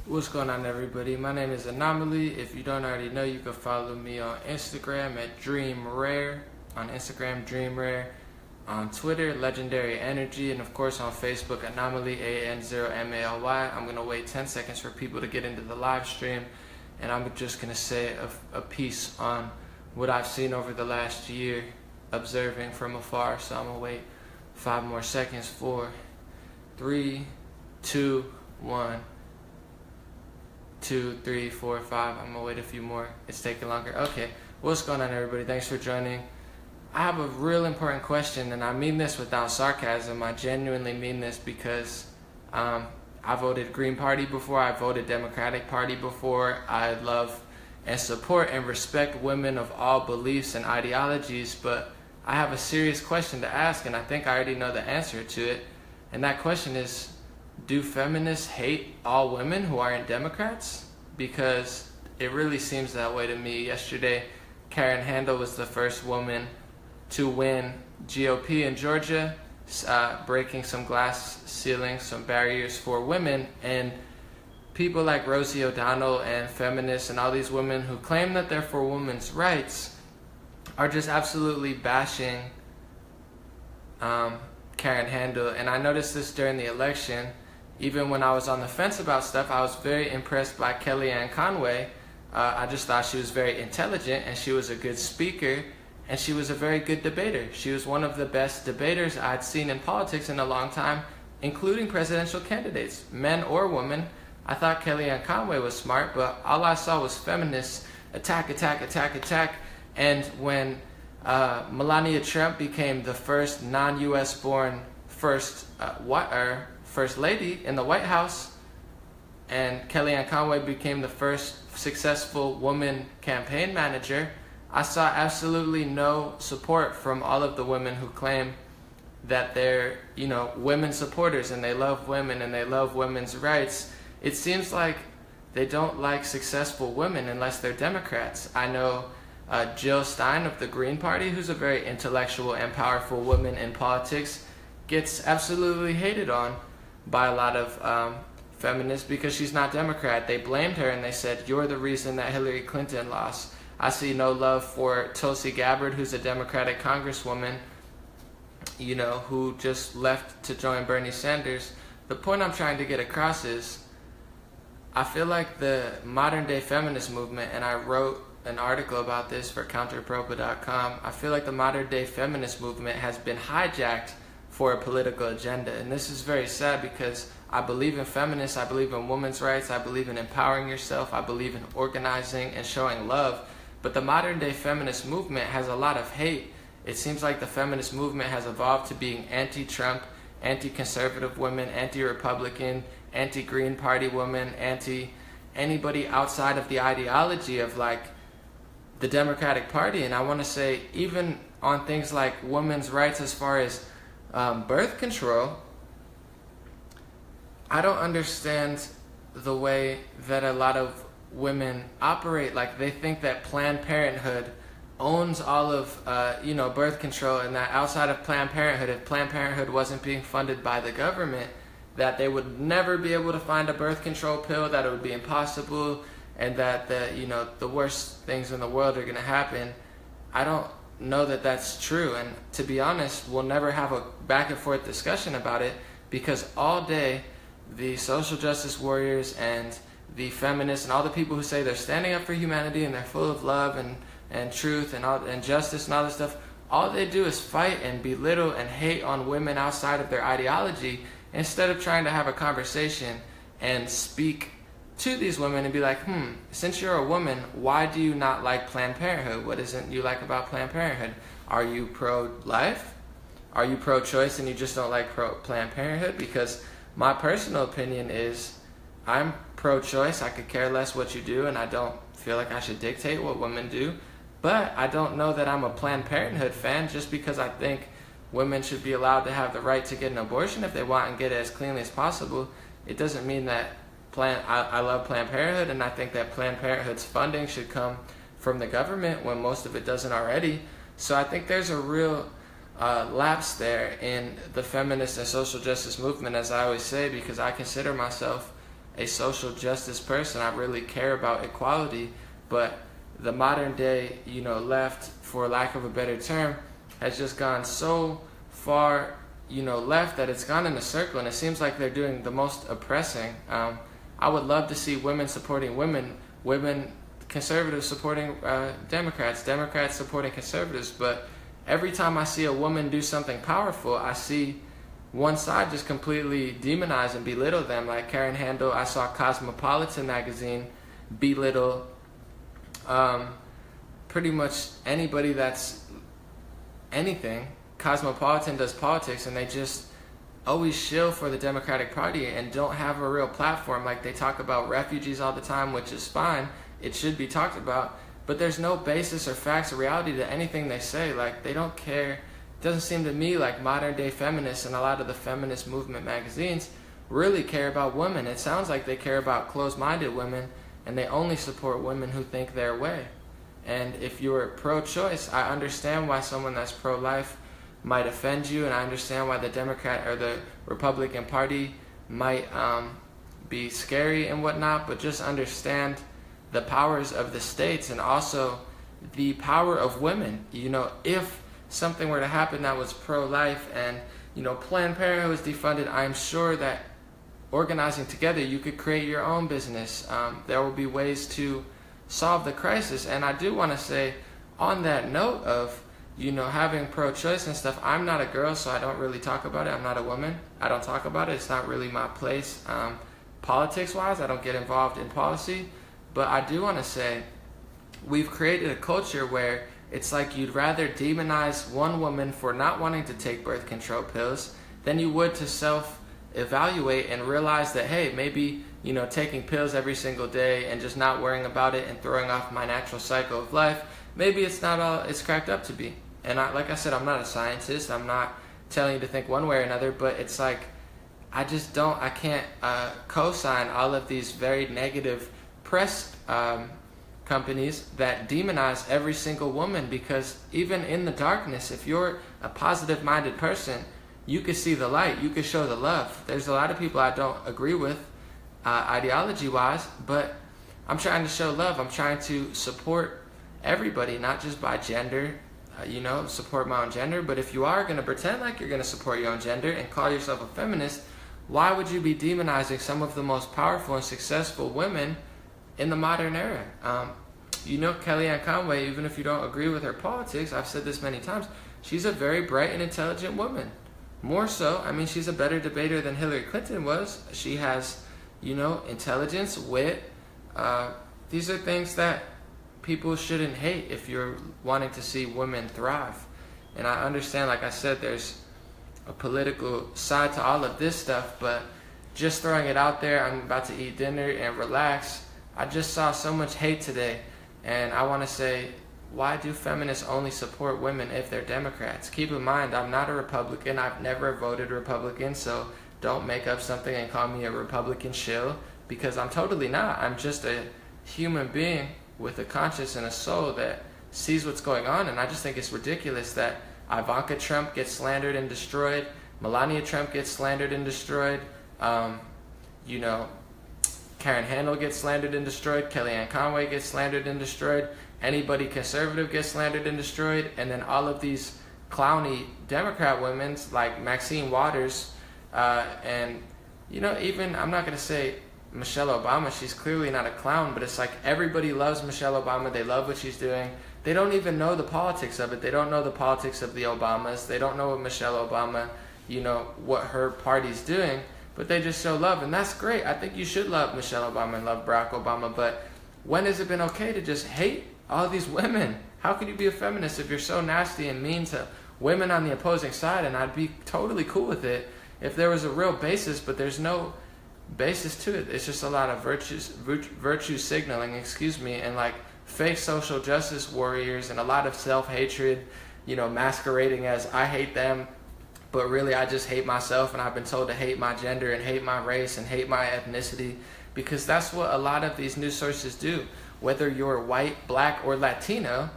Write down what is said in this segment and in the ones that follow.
What's going on, everybody? My name is Anomaly. If you don't already know, you can follow me on Instagram at Dream Rare, on Instagram Dream Rare, on Twitter Legendary Energy, and of course on Facebook Anomaly AN0MALY. I'm gonna wait 10 seconds for people to get into the live stream, and I'm just gonna say a piece on what I've seen over the last year, observing from afar. So I'm gonna wait 5 more seconds. 4, 3, 2, 1. 2, 3, 4, 5. I'm gonna wait a few more. It's taking longer. Okay, what's going on, everybody? Thanks for joining. I have a real important question, and I mean this without sarcasm. I genuinely mean this because I voted Green Party before. I voted Democratic Party before. I love and support and respect women of all beliefs and ideologies, but I have a serious question to ask, and I think I already know the answer to it. And that question is, do feminists hate all women who aren't Democrats? Because it really seems that way to me. Yesterday, Karen Handel was the first woman to win GOP in Georgia, breaking some glass ceilings, some barriers for women. And people like Rosie O'Donnell and feminists and all these women who claim that they're for women's rights are just absolutely bashing Karen Handel. And I noticed this during the election. Even when I was on the fence about stuff, I was very impressed by Kellyanne Conway. I just thought she was very intelligent, and she was a good speaker, and she was a very good debater. She was one of the best debaters I'd seen in politics in a long time, including presidential candidates, men or women. I thought Kellyanne Conway was smart, but all I saw was feminists attack. And when Melania Trump became the first non-U.S. born First Lady in the White House, and Kellyanne Conway became the first successful woman campaign manager, I saw absolutely no support from all of the women who claim that they're, women supporters and they love women and they love women's rights. It seems like they don't like successful women unless they're Democrats. I know Jill Stein of the Green Party, who's a very intellectual and powerful woman in politics, gets absolutely hated on by a lot of feminists because she's not Democrat. They blamed her and they said, you're the reason that Hillary Clinton lost. I see no love for Tulsi Gabbard, who's a Democratic congresswoman, who just left to join Bernie Sanders. The point I'm trying to get across is, I feel like the modern day feminist movement, and I wrote an article about this for counterpropa.com, I feel like the modern day feminist movement has been hijacked for a political agenda. And this is very sad because I believe in feminists, I believe in women's rights, I believe in empowering yourself, I believe in organizing and showing love. But the modern day feminist movement has a lot of hate. It seems like the feminist movement has evolved to being anti-Trump, anti-conservative women, anti-Republican, anti-Green Party women, anti-anybody outside of the ideology of the Democratic Party. And I want to say, even on things like women's rights as far as birth control, I don't understand the way that a lot of women operate. Like, they think that Planned Parenthood owns all of birth control, and that outside of Planned Parenthood, if Planned Parenthood wasn't being funded by the government, that they would never be able to find a birth control pill, that it would be impossible, and that the worst things in the world are going to happen. I don't know that that's true, and to be honest, we'll never have a back and forth discussion about it, because all day the social justice warriors and the feminists and all the people who say they're standing up for humanity and they're full of love and truth and justice and all this stuff, all they do is fight and belittle and hate on women outside of their ideology, instead of trying to have a conversation and speak to these women and be like, since you're a woman, why do you not like Planned Parenthood? What isn't you like about Planned Parenthood? Are you pro-life? Are you pro-choice and you just don't like Planned Parenthood? Because my personal opinion is, I'm pro-choice. I could care less what you do, and I don't feel like I should dictate what women do. But I don't know that I'm a Planned Parenthood fan just because I think women should be allowed to have the right to get an abortion if they want and get it as cleanly as possible. It doesn't mean that I love Planned Parenthood, and I think that Planned Parenthood's funding should come from the government when most of it doesn't already. So I think there's a real lapse there in the feminist and social justice movement, as I always say, because I consider myself a social justice person. I really care about equality, but the modern day, left, for lack of a better term, has just gone so far, left, that it's gone in a circle, and it seems like they're doing the most oppressing. I would love to see women supporting women, conservatives supporting Democrats, Democrats supporting conservatives, but every time I see a woman do something powerful, I see one side just completely demonize and belittle them. Like Karen Handel, I saw Cosmopolitan magazine belittle pretty much anybody that's anything. Cosmopolitan does politics, and they just always shill for the Democratic Party and don't have a real platform. Like, they talk about refugees all the time, which is fine. It should be talked about. But there's no basis or facts or reality to anything they say. Like, they don't care. It doesn't seem to me like modern day feminists and a lot of the feminist movement magazines really care about women. It sounds like they care about closed-minded women, and they only support women who think their way. And if you're pro-choice, I understand why someone that's pro-life might offend you, and I understand why the Democrat or the Republican Party might be scary and whatnot, but just understand the powers of the states and also the power of women. If something were to happen that was pro-life and, Planned Parenthood was defunded, I'm sure that organizing together, you could create your own business. There will be ways to solve the crisis. And I do want to say, on that note of, having pro-choice and stuff, I'm not a girl, so I don't really talk about it. I'm not a woman. I don't talk about it. It's not really my place. Politics-wise, I don't get involved in policy. But I do want to say, we've created a culture where it's like you'd rather demonize one woman for not wanting to take birth control pills than you would to self-evaluate and realize that, hey, maybe, taking pills every single day and just not worrying about it and throwing off my natural cycle of life, maybe it's not all it's cracked up to be. And like I said, I'm not a scientist. I'm not telling you to think one way or another, but it's like I can't co-sign all of these very negative press companies that demonize every single woman, because even in the darkness, if you're a positive-minded person, you could see the light, you could show the love. There's a lot of people I don't agree with ideology-wise, but I'm trying to show love. I'm trying to support everybody, not just by gender, support my own gender. But if you are going to pretend like you're going to support your own gender and call yourself a feminist, why would you be demonizing some of the most powerful and successful women in the modern era? Kellyanne Conway, even if you don't agree with her politics, I've said this many times, she's a very bright and intelligent woman. More so, she's a better debater than Hillary Clinton was. She has, intelligence, wit. These are things that people shouldn't hate if you're wanting to see women thrive. And I understand, like I said, there's a political side to all of this stuff, but just throwing it out there, I'm about to eat dinner and relax. I just saw so much hate today, and I want to say, why do feminists only support women if they're Democrats? Keep in mind, I'm not a Republican. I've never voted Republican, so don't make up something and call me a Republican shill, because I'm totally not. I'm just a human being with a conscience and a soul that sees what's going on, and I just think it's ridiculous that Ivanka Trump gets slandered and destroyed, Melania Trump gets slandered and destroyed, Karen Handel gets slandered and destroyed, Kellyanne Conway gets slandered and destroyed, anybody conservative gets slandered and destroyed, and then all of these clowny Democrat women like Maxine Waters, and even, I'm not going to say Michelle Obama, she's clearly not a clown, but it's like everybody loves Michelle Obama. They love what she's doing. They don't even know the politics of it. They don't know the politics of the Obamas. They don't know what Michelle Obama, what her party's doing, but they just show love, and that's great. I think you should love Michelle Obama and love Barack Obama, but when has it been okay to just hate all these women? How can you be a feminist if you're so nasty and mean to women on the opposing side? And I'd be totally cool with it if there was a real basis, but there's no basis to it. It's just a lot of virtue signaling, and like fake social justice warriors and a lot of self-hatred, masquerading as I hate them, but really I just hate myself, and I've been told to hate my gender and hate my race and hate my ethnicity, because that's what a lot of these news sources do. Whether you're white, black, or Latino,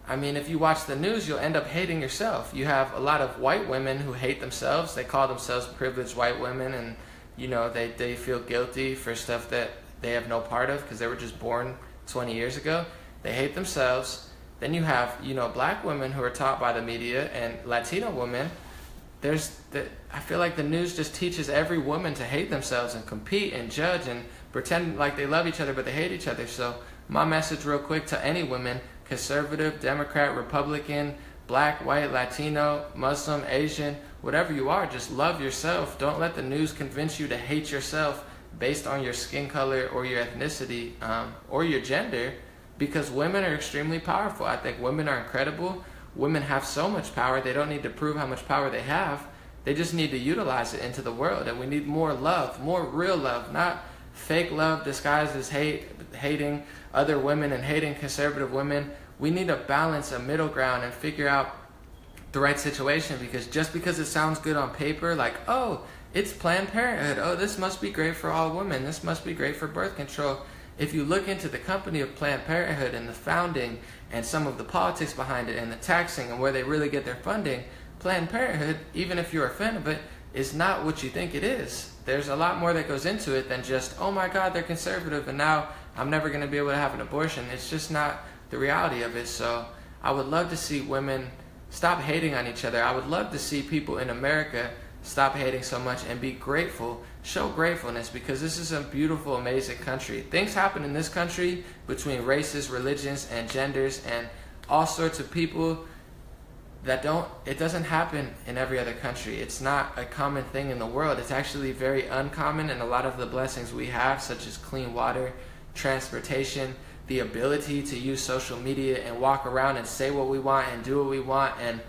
if you watch the news, you'll end up hating yourself. You have a lot of white women who hate themselves. They call themselves privileged white women, and they feel guilty for stuff that they have no part of because they were just born 20 years ago. They hate themselves. Then you have, black women who are taught by the media and Latino women. I feel like the news just teaches every woman to hate themselves and compete and judge and pretend like they love each other, but they hate each other. So my message real quick to any women, conservative, Democrat, Republican, black, white, Latino, Muslim, Asian, whatever you are, just love yourself. Don't let the news convince you to hate yourself based on your skin color or your ethnicity or your gender, because women are extremely powerful. I think women are incredible. Women have so much power. They don't need to prove how much power they have. They just need to utilize it into the world. And we need more love, more real love, not fake love disguised as hating other women and hating conservative women. We need to balance a middle ground and figure out the right situation, because just because it sounds good on paper, like, oh, it's Planned Parenthood, oh, this must be great for all women, this must be great for birth control. If you look into the company of Planned Parenthood and the founding and some of the politics behind it and the taxing and where they really get their funding, Planned Parenthood, even if you're a fan of it, is not what you think it is. There's a lot more that goes into it than just, oh my God, they're conservative and now I'm never going to be able to have an abortion. It's just not the reality of it. So I would love to see women stop hating on each other. I would love to see people in America stop hating so much and be grateful. Show gratefulness, because this is a beautiful, amazing country. Things happen in this country between races, religions, and genders, and all sorts of people it doesn't happen in every other country. It's not a common thing in the world. It's actually very uncommon, and a lot of the blessings we have, such as clean water, transportation, the ability to use social media and walk around and say what we want and do what we want, and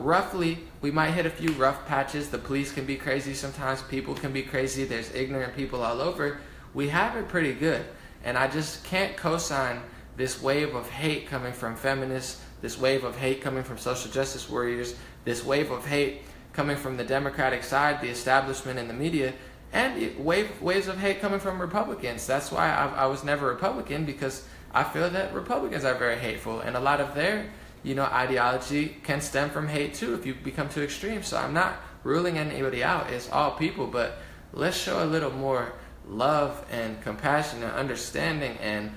roughly, we might hit a few rough patches. The police can be crazy sometimes. People can be crazy. There's ignorant people all over. We have it pretty good. And I just can't co-sign this wave of hate coming from feminists, this wave of hate coming from social justice warriors, this wave of hate coming from the Democratic side, the establishment and the media, and waves of hate coming from Republicans. That's why I was never Republican, because I feel that Republicans are very hateful, and a lot of their ideology can stem from hate too if you become too extreme. So I'm not ruling anybody out. It's all people, but let's show a little more love and compassion and understanding. And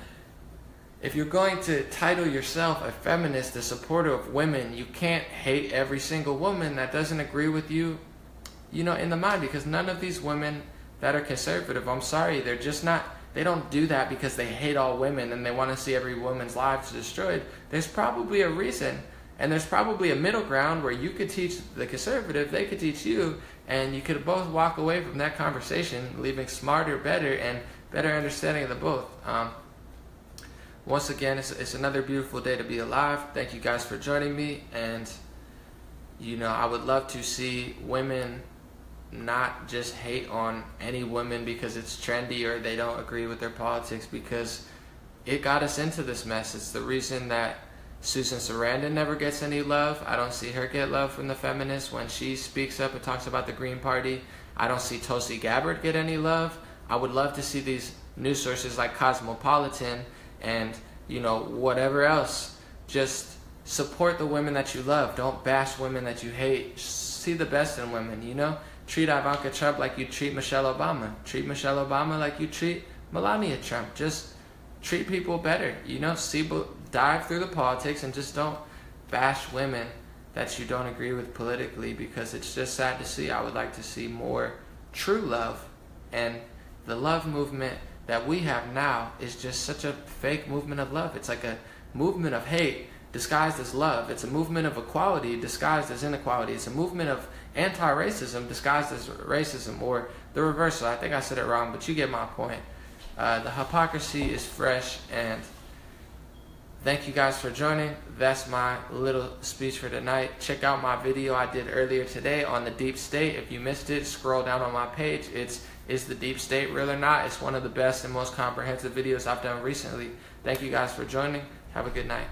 if you're going to title yourself a feminist, a supporter of women, you can't hate every single woman that doesn't agree with you, in the mind, because none of these women that are conservative, I'm sorry, they're just not. They don't do that because they hate all women and they want to see every woman's lives destroyed. There's probably a reason, and there's probably a middle ground where you could teach the conservative, they could teach you, and you could both walk away from that conversation leaving smarter, better, and better understanding of the both. Once again, it's another beautiful day to be alive. Thank you guys for joining me, and I would love to see women not just hate on any woman because it's trendy or they don't agree with their politics, because it got us into this mess. It's the reason that Susan Sarandon never gets any love. I don't see her get love from the feminists when she speaks up and talks about the Green Party. I don't see Tulsi Gabbard get any love. I would love to see these news sources like Cosmopolitan and whatever else just support the women that you love. Don't bash women that you hate. See the best in women, Treat Ivanka Trump like you treat Michelle Obama. Treat Michelle Obama like you treat Melania Trump. Just treat people better, dive through the politics and just don't bash women that you don't agree with politically, because it's just sad to see. I would like to see more true love, and the love movement that we have now is just such a fake movement of love. It's like a movement of hate disguised as love. It's a movement of equality disguised as inequality. It's a movement of anti-racism disguised as racism, or the reverse. So I think I said it wrong, but you get my point. The hypocrisy is fresh, and thank you guys for joining. That's my little speech for tonight. Check out my video I did earlier today on the deep state. If you missed it, scroll down on my page. Is the deep state real or not? It's one of the best and most comprehensive videos I've done recently. Thank you guys for joining. Have a good night.